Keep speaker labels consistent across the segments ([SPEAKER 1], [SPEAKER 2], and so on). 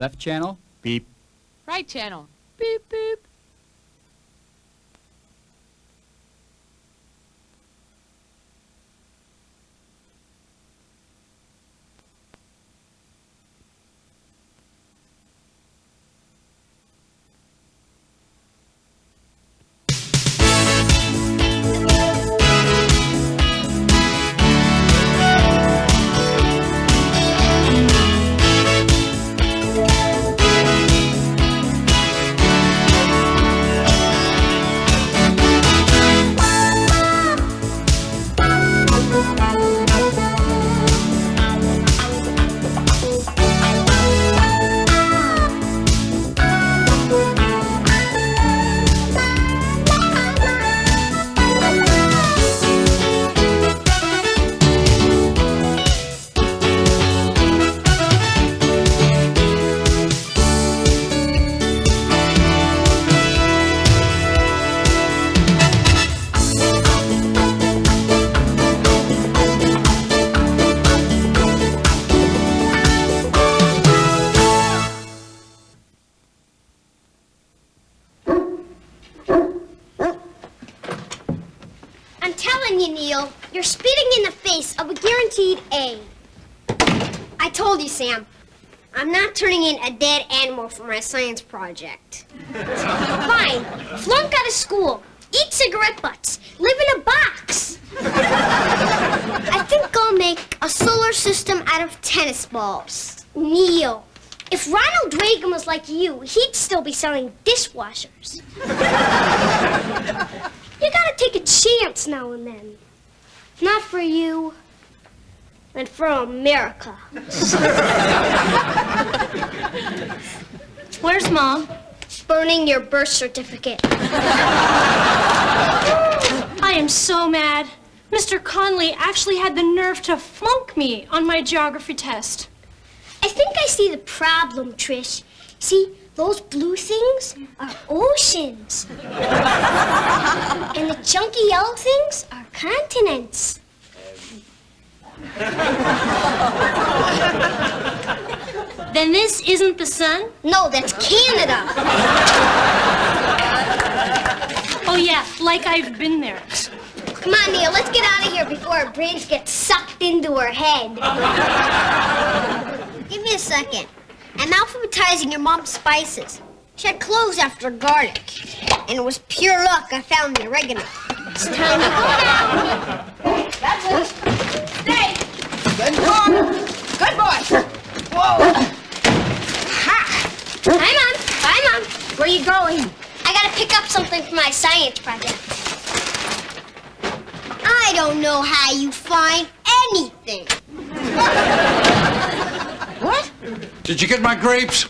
[SPEAKER 1] Left channel, beep.
[SPEAKER 2] Right channel, beep, beep.
[SPEAKER 3] You're spitting in the face of a guaranteed A. I told you, Sam. I'm not turning in a dead animal for my science project. Fine. Flunk out of school. Eat cigarette butts. Live in a box. I think I'll make a solar system out of tennis balls. Neil, if Ronald Reagan was like you, he'd still be selling dishwashers. You gotta take a chance now and then. Not for you, and for America. Where's Mom? Burning your birth certificate.
[SPEAKER 4] I am so mad. Mr. Conley actually had the nerve to flunk me on my geography test.
[SPEAKER 3] I think I see the problem, Trish. See, those blue things are oceans. And the chunky yellow things are continents.
[SPEAKER 4] Then this isn't the sun?
[SPEAKER 3] No, that's Canada.
[SPEAKER 4] Oh yeah, like I've been there.
[SPEAKER 3] Come on, Neil, let's get out of here before our brains get sucked into our head. Give me a second. I'm alphabetizing your mom's spices. She had cloves after garlic, and it was pure luck I found the oregano. It's time to go now.
[SPEAKER 5] That's it. Stay. Good boy. Good boy. Whoa. Ha.
[SPEAKER 3] Hi, Mom. Bye, Mom. Where are you going? I gotta pick up something for my science project. I don't know how you find anything.
[SPEAKER 5] What?
[SPEAKER 6] Did you get my grapes?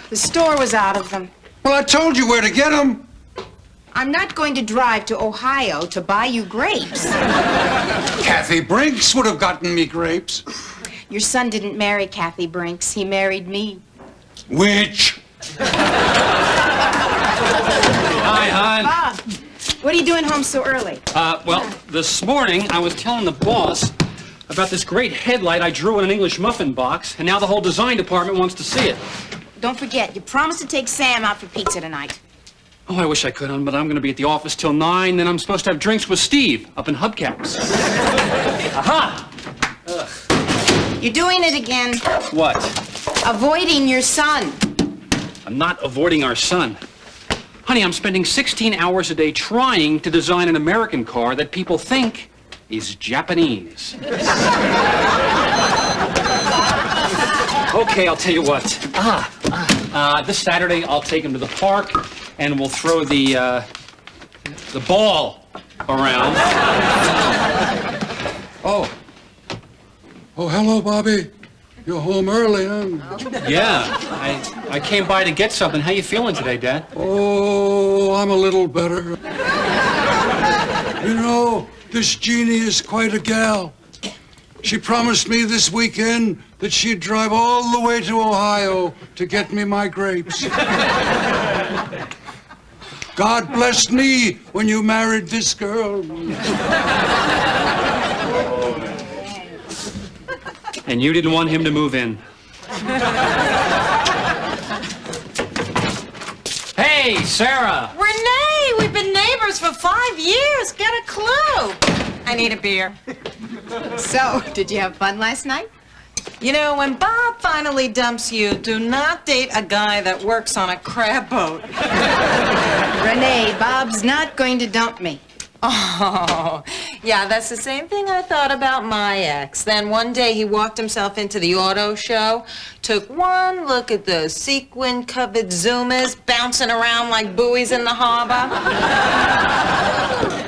[SPEAKER 5] The store was out of them.
[SPEAKER 6] Well, I told you where to get them.
[SPEAKER 5] I'm not going to drive to Ohio to buy you grapes.
[SPEAKER 6] Kathy Brinks would have gotten me grapes.
[SPEAKER 5] Your son didn't marry Kathy Brinks. He married me.
[SPEAKER 6] Which?
[SPEAKER 1] Hi, hon.
[SPEAKER 5] Bob, what are you doing home so early?
[SPEAKER 1] Well, this morning I was telling the boss about this great headlight I drew in an English muffin box, and now the whole design department wants to see it.
[SPEAKER 5] Don't forget, you promised to take Sam out for pizza tonight.
[SPEAKER 1] Oh, I wish I could, hon, but I'm going to be at the office till 9, then I'm supposed to have drinks with Steve up in Hubcaps. Aha! Ugh.
[SPEAKER 5] You're doing it again.
[SPEAKER 1] What?
[SPEAKER 5] Avoiding your son.
[SPEAKER 1] I'm not avoiding our son. Honey, I'm spending 16 hours a day trying to design an American car that people think is Japanese. Okay, I'll tell you what. This Saturday I'll take him to the park and we'll throw the ball around.
[SPEAKER 6] Oh, hello, Bobby. You're home early, huh?
[SPEAKER 1] Yeah, I came by to get something. How you feeling today, Dad?
[SPEAKER 6] Oh, I'm a little better. You know, this Jeannie is quite a gal. She promised me this weekend that she'd drive all the way to Ohio to get me my grapes. God blessed me when you married this girl.
[SPEAKER 1] And you didn't want him to move in. Hey, Sarah.
[SPEAKER 7] Renee, we've been neighbors for 5 years. Get a clue. I need a beer.
[SPEAKER 5] So, did you have fun last night?
[SPEAKER 7] You know, when Bob finally dumps you, do not date a guy that works on a crab boat.
[SPEAKER 5] Renee, Bob's not going to dump me.
[SPEAKER 7] Oh, yeah, that's the same thing I thought about my ex. Then one day he walked himself into the auto show, took one look at those sequin-covered Zoomers bouncing around like buoys in the harbor.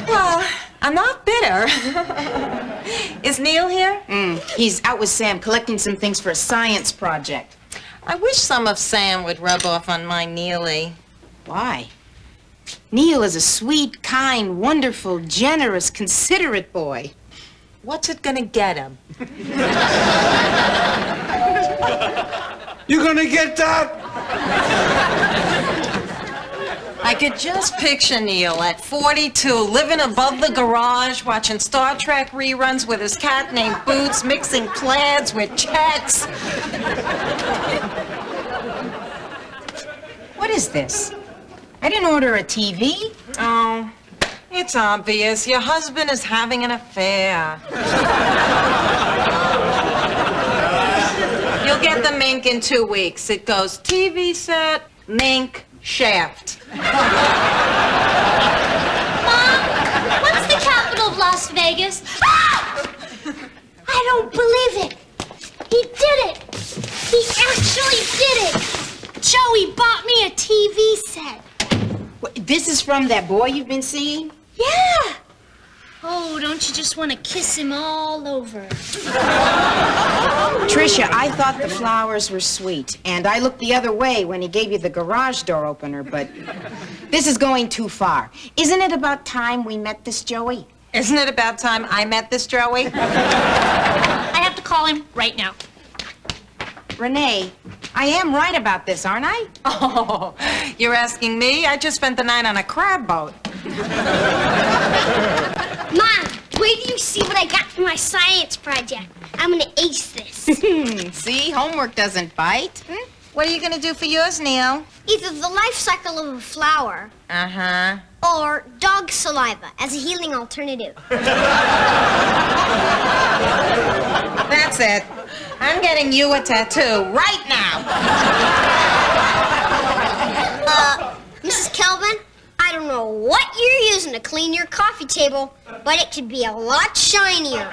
[SPEAKER 7] Well, I'm not bitter. Is Neil here?
[SPEAKER 5] He's out with Sam collecting some things for a science project.
[SPEAKER 7] I wish some of Sam would rub off on my Neely.
[SPEAKER 5] Why? Neil is a sweet, kind, wonderful, generous, considerate boy.
[SPEAKER 7] What's it gonna get him?
[SPEAKER 6] You gonna get that?
[SPEAKER 7] I could just picture Neil at 42, living above the garage, watching Star Trek reruns with his cat named Boots, mixing plaids with checks.
[SPEAKER 5] What is this? I didn't order a TV.
[SPEAKER 7] Oh, it's obvious. Your husband is having an affair. You'll get the mink in 2 weeks. It goes TV set, mink, shaft.
[SPEAKER 4] Mom, what's the capital of Las Vegas? Ah! I don't believe it. He did it. He actually did it. Joey bought me a TV set.
[SPEAKER 5] This is from that boy you've been seeing?
[SPEAKER 4] Yeah. Oh, don't you just want to kiss him all over?
[SPEAKER 5] Tricia, I thought the flowers were sweet, and I looked the other way when he gave you the garage door opener, but this is going too far. Isn't it about time we met this Joey?
[SPEAKER 7] Isn't it about time I met this Joey?
[SPEAKER 4] I have to call him right now.
[SPEAKER 5] Renee, I am right about this, aren't I?
[SPEAKER 7] Oh, you're asking me? I just spent the night on a crab boat.
[SPEAKER 3] Mom, wait till you see what I got for my science project. I'm gonna ace this.
[SPEAKER 5] See, homework doesn't bite.
[SPEAKER 7] What are you gonna do for yours, Neil?
[SPEAKER 3] Either the life cycle of a flower
[SPEAKER 7] Uh-huh.
[SPEAKER 3] or dog saliva as a healing alternative.
[SPEAKER 7] That's it. I'm getting you a tattoo right now.
[SPEAKER 3] Mrs. Kelvin, I don't know what you're using to clean your coffee table, but it could be a lot shinier.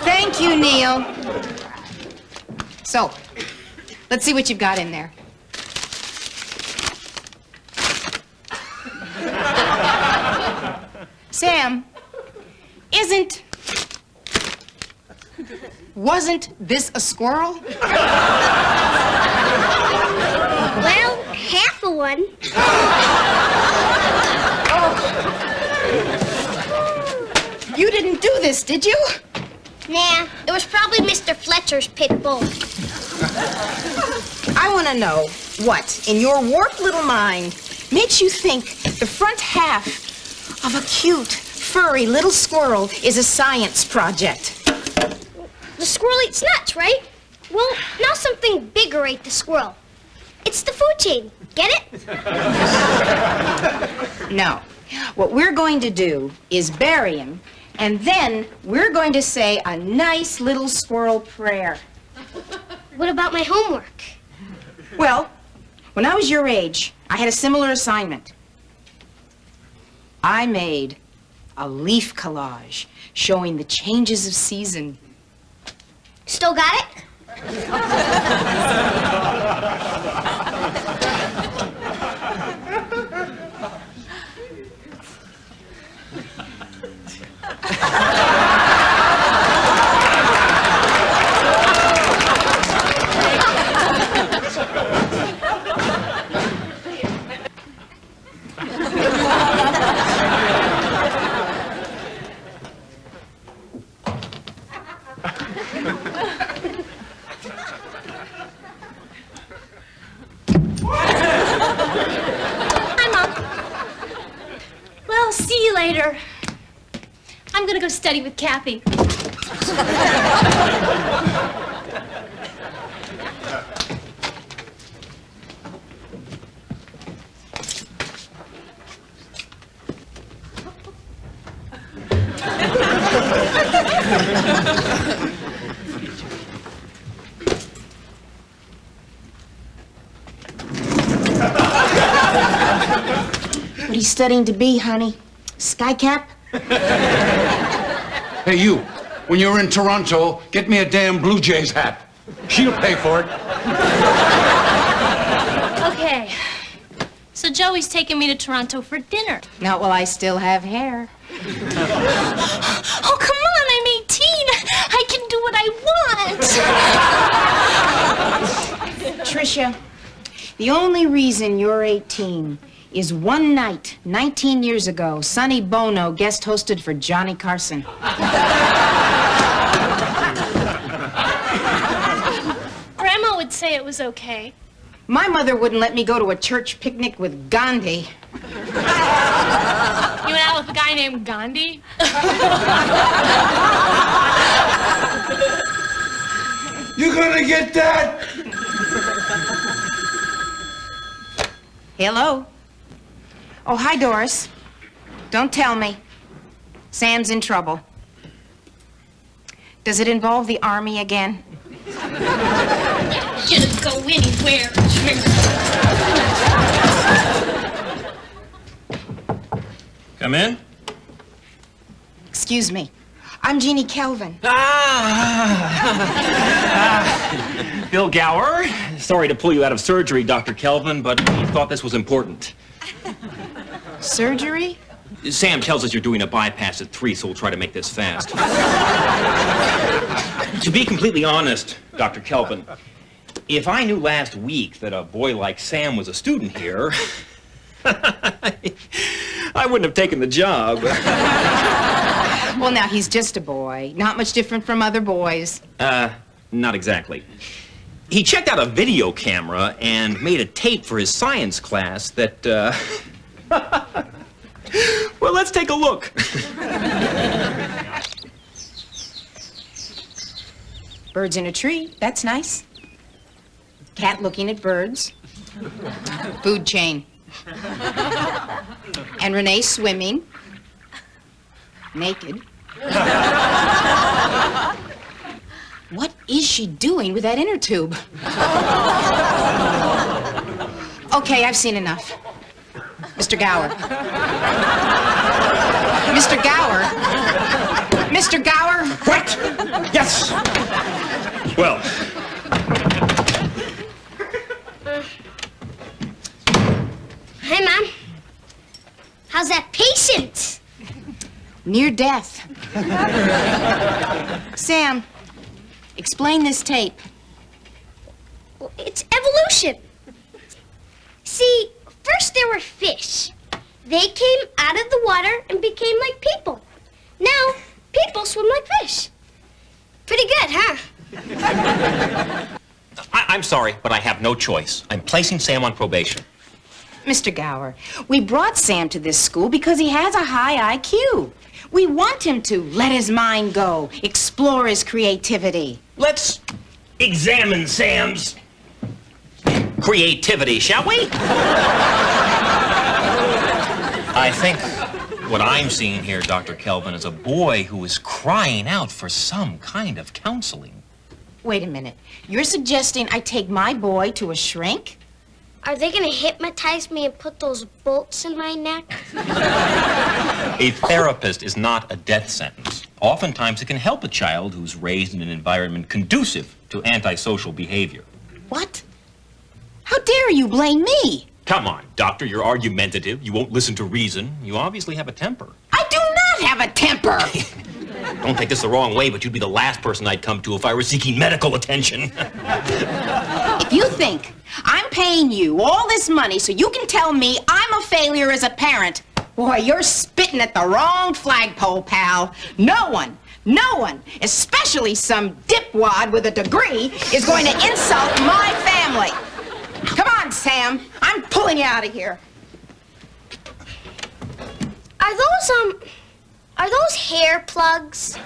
[SPEAKER 5] Thank you, Neil. So, let's see what you've got in there. Sam, wasn't this a squirrel?
[SPEAKER 3] Well, half of one.
[SPEAKER 5] You didn't do this, did you?
[SPEAKER 3] Nah, it was probably Mr. Fletcher's pit bull.
[SPEAKER 5] I want to know what, in your warped little mind, makes you think the front half of a cute, furry little squirrel is a science project.
[SPEAKER 3] The squirrel eats nuts, right? Well, now something bigger ate the squirrel. It's the food chain. Get it?
[SPEAKER 5] No. What we're going to do is bury him, and then we're going to say a nice little squirrel prayer.
[SPEAKER 3] What about my homework?
[SPEAKER 5] Well, when I was your age, I had a similar assignment. I made a leaf collage showing the changes of season.
[SPEAKER 3] Still got it?
[SPEAKER 4] Well, see you later. I'm gonna go study with Kathy.
[SPEAKER 5] are you studying to be, honey? Skycap?
[SPEAKER 6] Hey, you. When you're in Toronto, get me a damn Blue Jays hat. She'll pay for it.
[SPEAKER 4] Okay. So Joey's taking me to Toronto for dinner.
[SPEAKER 5] Not while I still have hair.
[SPEAKER 4] Oh, come on, I'm 18. I can do what I want.
[SPEAKER 5] Tricia, the only reason you're 18 is one night, 19 years ago, Sonny Bono guest hosted for Johnny Carson.
[SPEAKER 4] Grandma would say it was okay.
[SPEAKER 5] My mother wouldn't let me go to a church picnic with Gandhi.
[SPEAKER 2] You went out with a guy named Gandhi?
[SPEAKER 6] You gonna get that?
[SPEAKER 5] Hello? Oh, hi, Doris. Don't tell me. Sam's in trouble. Does it involve the army again?
[SPEAKER 4] Just go anywhere.
[SPEAKER 8] Come in.
[SPEAKER 5] Excuse me. I'm Jeannie Kelvin.
[SPEAKER 8] Bill Gower. Sorry to pull you out of surgery, Dr. Kelvin, but we thought this was important.
[SPEAKER 5] Surgery?
[SPEAKER 8] Sam tells us you're doing a bypass at 3, so we'll try to make this fast. To be completely honest, Dr. Kelvin, if I knew last week that a boy like Sam was a student here, I wouldn't have taken the job.
[SPEAKER 5] Well, now, he's just a boy. Not much different from other boys.
[SPEAKER 8] Not exactly. He checked out a video camera and made a tape for his science class that, well, let's take a look.
[SPEAKER 5] Birds in a tree. That's nice. Cat looking at birds. Food chain. And Renee swimming. Naked. What is she doing with that inner tube? Okay, I've seen enough. Mr. Gower. Mr. Gower. Mr. Gower.
[SPEAKER 8] What? Yes. Well,
[SPEAKER 3] Hi, Mom. How's that patient?
[SPEAKER 5] Near death. Sam, explain this tape.
[SPEAKER 3] Well, it's evolution. See, first there were fish. They came out of the water and became like people. Now, people swim like fish. Pretty good, huh?
[SPEAKER 8] I'm sorry, but I have no choice. I'm placing Sam on probation.
[SPEAKER 5] Mr. Gower, we brought Sam to this school because he has a high IQ. We want him to let his mind go, explore his creativity.
[SPEAKER 8] Let's examine Sam's creativity, shall we? I think what I'm seeing here, Dr. Kelvin, is a boy who is crying out for some kind of counseling.
[SPEAKER 5] Wait a minute. You're suggesting I take my boy to a shrink?
[SPEAKER 3] Are they gonna hypnotize me and put those bolts in my neck?
[SPEAKER 8] A therapist is not a death sentence. Oftentimes it can help a child who's raised in an environment conducive to antisocial behavior.
[SPEAKER 5] What? How dare you blame me?
[SPEAKER 8] Come on, doctor, you're argumentative. You won't listen to reason. You obviously have a temper.
[SPEAKER 5] I do not have a temper.
[SPEAKER 8] Don't take this the wrong way, but you'd be the last person I'd come to if I were seeking medical attention.
[SPEAKER 5] If you think I'm paying you all this money so you can tell me I'm a failure as a parent, boy, you're spitting at the wrong flagpole, pal. No one, especially some dipwad with a degree, is going to insult my family. Come on, Sam. I'm pulling you out of here.
[SPEAKER 3] Are those hair plugs?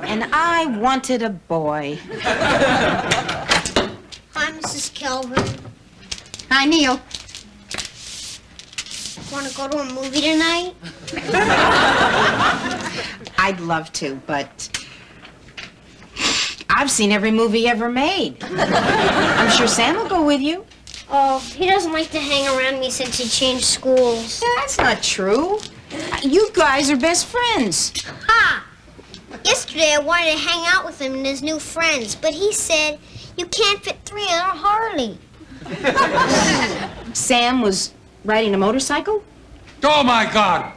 [SPEAKER 5] And I wanted a boy.
[SPEAKER 3] Hi, Mrs. Kelvin.
[SPEAKER 5] Hi, Neil.
[SPEAKER 3] Want want to go to a movie tonight?
[SPEAKER 5] I'd love to, but I've seen every movie ever made. I'm sure Sam will go with you.
[SPEAKER 3] Oh, he doesn't like to hang around me since he changed schools.
[SPEAKER 5] That's not true. You guys are best friends.
[SPEAKER 3] Ha! Yesterday I wanted to hang out with him and his new friends, but he said you can't fit 3 on a Harley.
[SPEAKER 5] Sam was riding a motorcycle?
[SPEAKER 6] Oh, my God!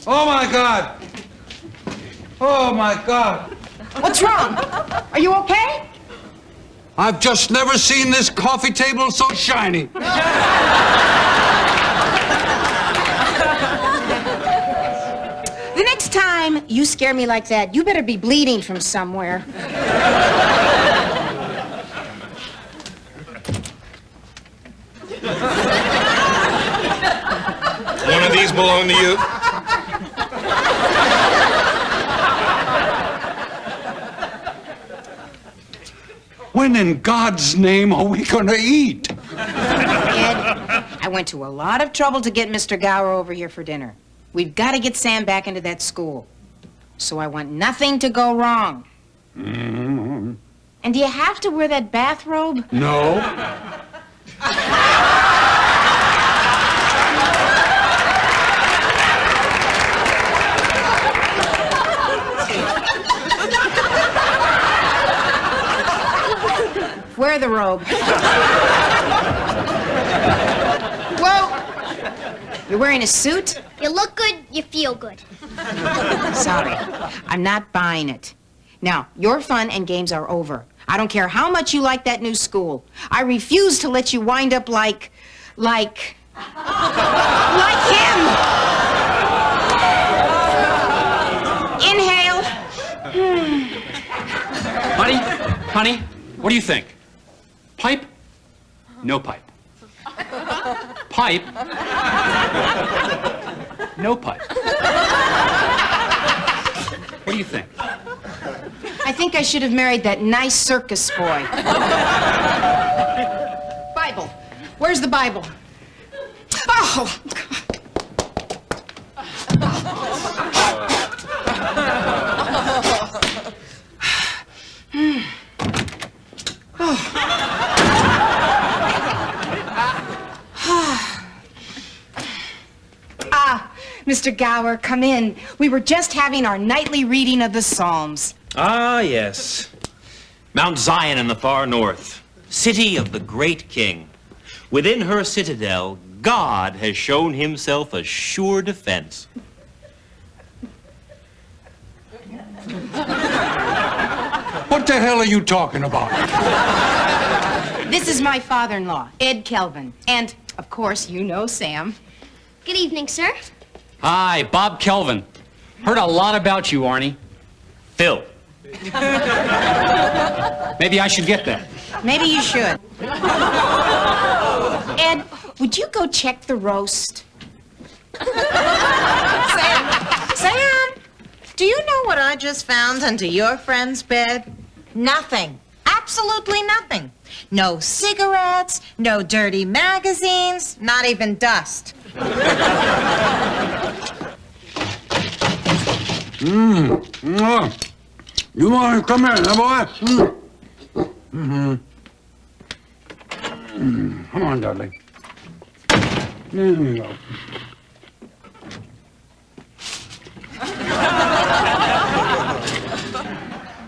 [SPEAKER 6] Oh, my God! Oh, my God!
[SPEAKER 5] What's wrong? Are you okay?
[SPEAKER 6] I've just never seen this coffee table so shiny.
[SPEAKER 5] The next time you scare me like that, you better be bleeding from somewhere.
[SPEAKER 9] One of these belong to you?
[SPEAKER 6] When in God's name are we gonna eat?
[SPEAKER 5] Ed, I went to a lot of trouble to get Mr. Gower over here for dinner. We've got to get Sam back into that school. So I want nothing to go wrong.
[SPEAKER 6] Mm-hmm.
[SPEAKER 5] And do you have to wear that bathrobe?
[SPEAKER 6] No.
[SPEAKER 5] Wear the robe. Whoa! You're wearing a suit?
[SPEAKER 3] You look good, you feel good.
[SPEAKER 5] Sorry, I'm not buying it. Now, your fun and games are over. I don't care how much you like that new school. I refuse to let you wind up like him! Inhale.
[SPEAKER 1] Honey, what do you think? Pipe? No pipe. Pipe? No pipe. What do you think?
[SPEAKER 5] I think I should have married that nice circus boy. Bible. Where's the Bible? Oh! Mr. Gower, come in. We were just having our nightly reading of the Psalms.
[SPEAKER 8] Ah, yes. Mount Zion in the far north, city of the great king. Within her citadel, God has shown himself a sure defense.
[SPEAKER 6] What the hell are you talking about?
[SPEAKER 5] This is my father-in-law, Ed Kelvin. And, of course, you know Sam.
[SPEAKER 3] Good evening, sir.
[SPEAKER 1] Hi, Bob Kelvin. Heard a lot about you, Arnie.
[SPEAKER 8] Phil.
[SPEAKER 1] Maybe I should get that.
[SPEAKER 5] Maybe you should. Ed, would you go check the roast?
[SPEAKER 7] Sam, do you know what I just found under your friend's bed? Nothing. Absolutely nothing. No cigarettes, no dirty magazines, not even dust.
[SPEAKER 6] You want to come in, huh, boy? Come on, Dudley. There you go.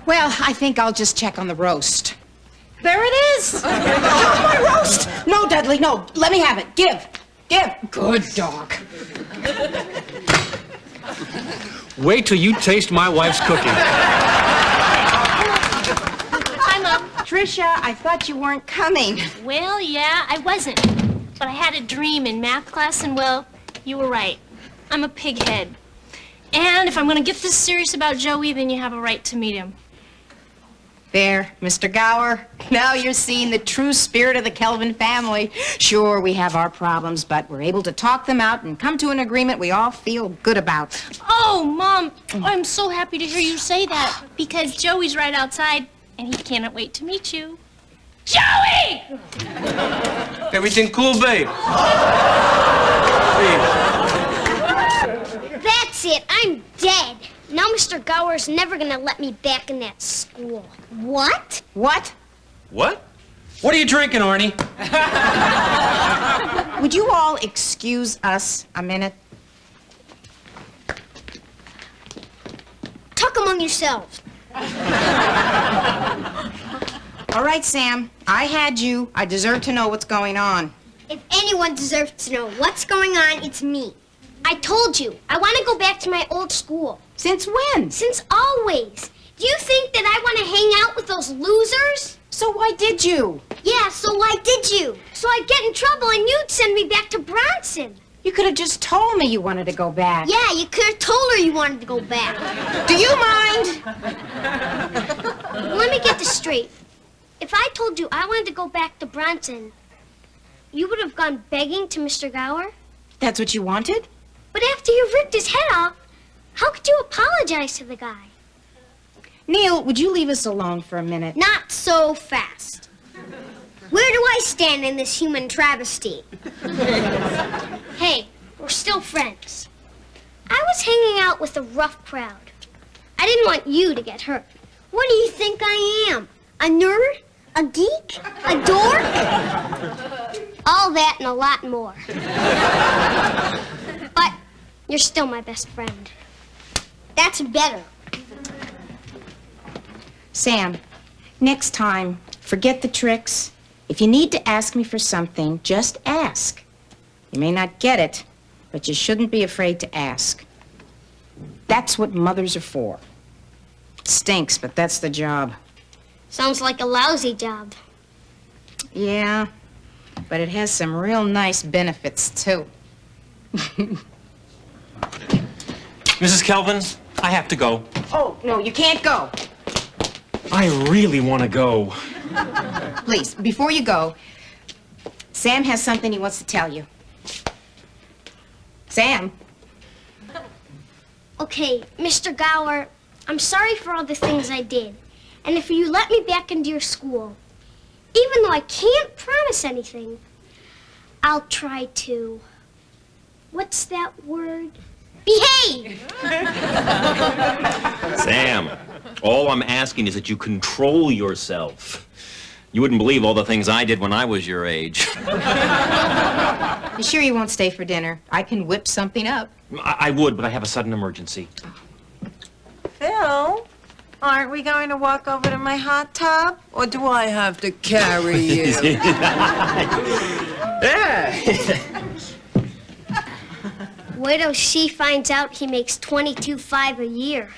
[SPEAKER 5] Well, I think I'll just check on the roast. There it is! Oh, my roast! No, Dudley, no. Let me have it. Give. Good dog.
[SPEAKER 1] Wait till you taste my wife's cooking.
[SPEAKER 2] Hi, Mom.
[SPEAKER 5] Tricia, I thought you weren't coming.
[SPEAKER 2] Well, yeah, I wasn't. But I had a dream in math class, and, well, you were right. I'm a pighead. And if I'm going to get this serious about Joey, then you have a right to meet him.
[SPEAKER 5] There, Mr. Gower. Now you're seeing the true spirit of the Kelvin family. Sure, we have our problems, but we're able to talk them out and come to an agreement we all feel good about.
[SPEAKER 2] Oh, Mom, I'm so happy to hear you say that, because Joey's right outside, and he cannot wait to meet you. Joey!
[SPEAKER 9] Everything cool, babe?
[SPEAKER 3] That's it. I'm dead. Now Mr. Gower's never gonna let me back in that school. What?
[SPEAKER 5] What?
[SPEAKER 8] What?
[SPEAKER 1] What are you drinking, Arnie?
[SPEAKER 5] Would you all excuse us a minute?
[SPEAKER 3] Talk among yourselves.
[SPEAKER 5] All right, Sam. I had you. I deserve to know what's going on.
[SPEAKER 3] If anyone deserves to know what's going on, it's me. I told you, I want to go back to my old school.
[SPEAKER 5] Since when?
[SPEAKER 3] Since always. Do you think that I want to hang out with those losers?
[SPEAKER 5] So why did you?
[SPEAKER 3] Yeah, so why did you? So I'd get in trouble and you'd send me back to Bronson.
[SPEAKER 5] You could have just told me you wanted to go back.
[SPEAKER 3] Yeah, you could have told her you wanted to go back.
[SPEAKER 5] Do you mind?
[SPEAKER 3] Let me get this straight. If I told you I wanted to go back to Bronson, you would have gone begging to Mr. Gower?
[SPEAKER 5] That's what you wanted?
[SPEAKER 3] But after you ripped his head off, how could you apologize to the guy?
[SPEAKER 5] Neil, would you leave us alone for a minute?
[SPEAKER 3] Not so fast. Where do I stand in this human travesty? Hey, we're still friends. I was hanging out with a rough crowd. I didn't want you to get hurt. What do you think I am? A nerd? A geek? A dork? All that and a lot more. But you're still my best friend. That's better.
[SPEAKER 5] Sam, next time, forget the tricks. If you need to ask me for something, just ask. You may not get it, but you shouldn't be afraid to ask. That's what mothers are for. It stinks, but that's the job.
[SPEAKER 3] Sounds like a lousy job.
[SPEAKER 5] Yeah, but it has some real nice benefits, too.
[SPEAKER 8] Mrs. Kelvin, I have to go.
[SPEAKER 5] Oh, no, you can't go.
[SPEAKER 8] I really want to go.
[SPEAKER 5] Please, before you go, Sam has something he wants to tell you. Sam?
[SPEAKER 3] Okay, Mr. Gower, I'm sorry for all the things I did. And if you let me back into your school, even though I can't promise anything, I'll try to, what's that word? Behave!
[SPEAKER 8] Sam, all I'm asking is that you control yourself. You wouldn't believe all the things I did when I was your age.
[SPEAKER 5] You sure you won't stay for dinner? I can whip something up.
[SPEAKER 8] I would, but I have a sudden emergency.
[SPEAKER 7] Phil, aren't we going to walk over to my hot tub? Or do I have to carry you?
[SPEAKER 8] Yeah.
[SPEAKER 3] Wait till she finds out he makes $22,500 a year.